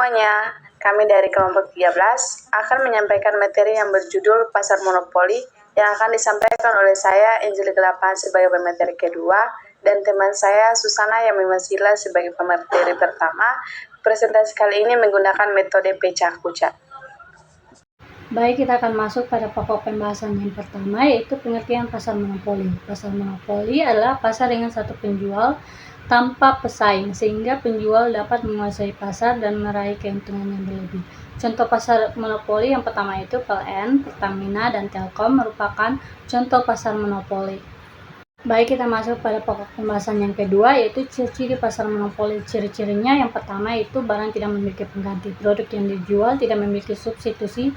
semuanya, kami dari kelompok 13 akan menyampaikan materi yang berjudul Pasar Monopoli yang akan disampaikan oleh saya, Angelica Lapan sebagai pemateri kedua, dan teman saya, Susana yang Sila sebagai pemateri pertama. Presentasi kali ini menggunakan metode pecah kucak. Baik, kita akan masuk pada pokok pembahasan yang pertama, yaitu pengertian pasar monopoli. Pasar monopoli adalah pasar dengan satu penjual tanpa pesaing, sehingga penjual dapat menguasai pasar dan meraih keuntungan yang berlebih. Contoh pasar monopoli yang pertama itu PLN, Pertamina, dan Telkom merupakan contoh pasar monopoli. Baik, kita masuk pada pokok pembahasan yang kedua, yaitu ciri-ciri pasar monopoli. Ciri-cirinya yang pertama itu barang tidak memiliki pengganti, produk yang dijual tidak memiliki substitusi.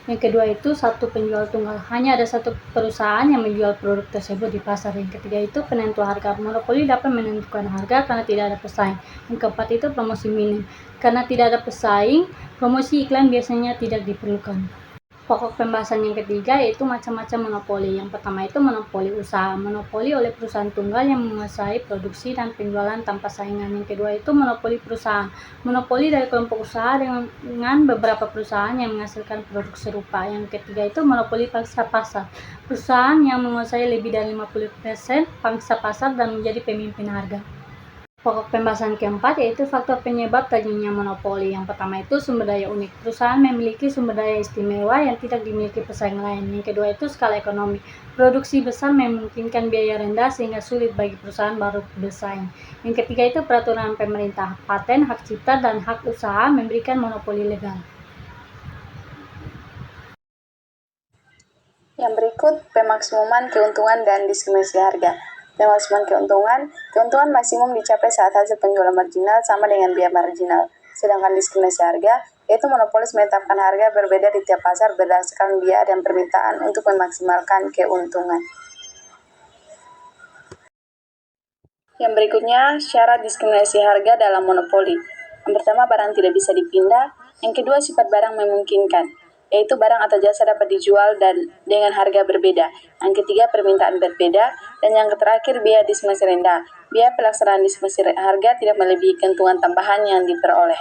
Yang kedua itu satu penjual tunggal, hanya ada satu perusahaan yang menjual produk tersebut di pasar. Yang ketiga itu penentu harga, monopoli dapat menentukan harga karena tidak ada pesaing. Yang keempat itu promosi minim, karena tidak ada pesaing, promosi iklan biasanya tidak diperlukan. Pokok pembahasan yang ketiga yaitu macam-macam monopoli. Yang pertama itu monopoli usaha, monopoli oleh perusahaan tunggal yang menguasai produksi dan penjualan tanpa saingan. Yang kedua itu monopoli perusahaan, monopoli dari kelompok usaha dengan beberapa perusahaan yang menghasilkan produk serupa. Yang ketiga itu monopoli pangsa pasar, perusahaan yang menguasai lebih dari 50% pangsa pasar dan menjadi pemimpin harga. Pokok pembahasan keempat yaitu faktor penyebab terjadinya monopoli. Yang pertama itu sumber daya unik. Perusahaan memiliki sumber daya istimewa yang tidak dimiliki pesaing lain. Yang kedua itu skala ekonomi. Produksi besar memungkinkan biaya rendah sehingga sulit bagi perusahaan baru bersaing. Yang ketiga itu peraturan pemerintah. Paten, hak cipta, dan hak usaha memberikan monopoli legal. Yang berikut pemaksimuman keuntungan dan diskriminasi harga. Pemaksimuman keuntungan maksimum dicapai saat hasil penjualan marginal sama dengan biaya marginal. Sedangkan diskriminasi harga, yaitu monopolis menetapkan harga berbeda di tiap pasar berdasarkan biaya dan permintaan untuk memaksimalkan keuntungan. Yang berikutnya, syarat diskriminasi harga dalam monopoli. Yang pertama, barang tidak bisa dipindah. Yang kedua, sifat barang memungkinkan, yaitu barang atau jasa dapat dijual dan dengan harga berbeda. Yang ketiga, permintaan berbeda. Dan yang terakhir, biaya diskriminasi rendah. Biaya pelaksanaan diskriminasi harga tidak melebihi keuntungan tambahan yang diperoleh.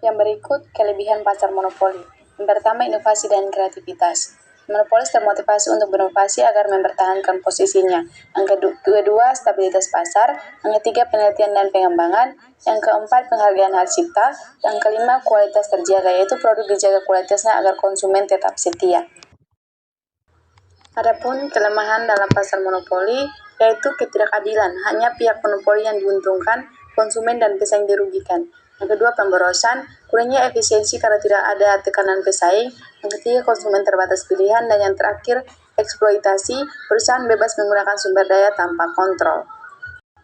Yang berikut, kelebihan pasar monopoli. Yang pertama, inovasi dan kreativitas. Monopolis termotivasi untuk berinovasi agar mempertahankan posisinya. Yang kedua, stabilitas pasar. Yang ketiga, penelitian dan pengembangan. Yang keempat, penghargaan hak cipta. Yang kelima, kualitas terjaga, yaitu produk dijaga kualitasnya agar konsumen tetap setia. Adapun kelemahan dalam pasar monopoli, yaitu ketidakadilan. Hanya pihak monopoli yang diuntungkan, konsumen dan pesaing dirugikan. Yang kedua, pemborosan, kurangnya efisiensi karena tidak ada tekanan pesaing. Yang ketiga, konsumen terbatas pilihan. Dan yang terakhir, eksploitasi, perusahaan bebas menggunakan sumber daya tanpa kontrol.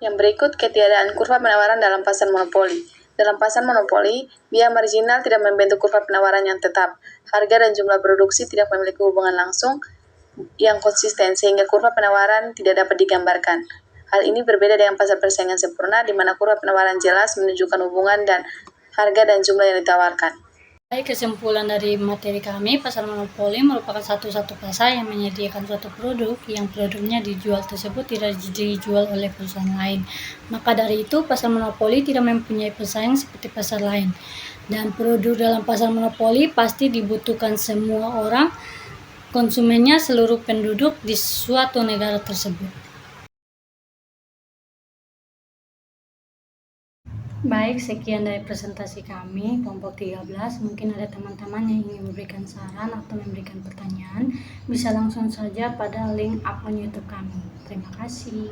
Yang berikut, ketiadaan kurva penawaran dalam pasar monopoli. Dalam pasar monopoli, biaya marginal tidak membentuk kurva penawaran yang tetap. Harga dan jumlah produksi tidak memiliki hubungan langsung yang konsisten, sehingga kurva penawaran tidak dapat digambarkan. Hal ini berbeda dengan pasar persaingan sempurna, di mana kurva penawaran jelas menunjukkan hubungan dan harga dan jumlah yang ditawarkan. Baik, kesimpulan dari materi kami, pasar monopoli merupakan satu-satu pasar yang menyediakan suatu produk yang produknya dijual tersebut tidak dijual oleh perusahaan lain. Maka dari itu, pasar monopoli tidak mempunyai pesaing seperti pasar lain. Dan produk dalam pasar monopoli pasti dibutuhkan semua orang, konsumennya seluruh penduduk di suatu negara tersebut. Baik, sekian dari presentasi kami, kelompok 13. Mungkin ada teman-teman yang ingin memberikan saran atau memberikan pertanyaan, bisa langsung saja pada link akun YouTube kami. Terima kasih.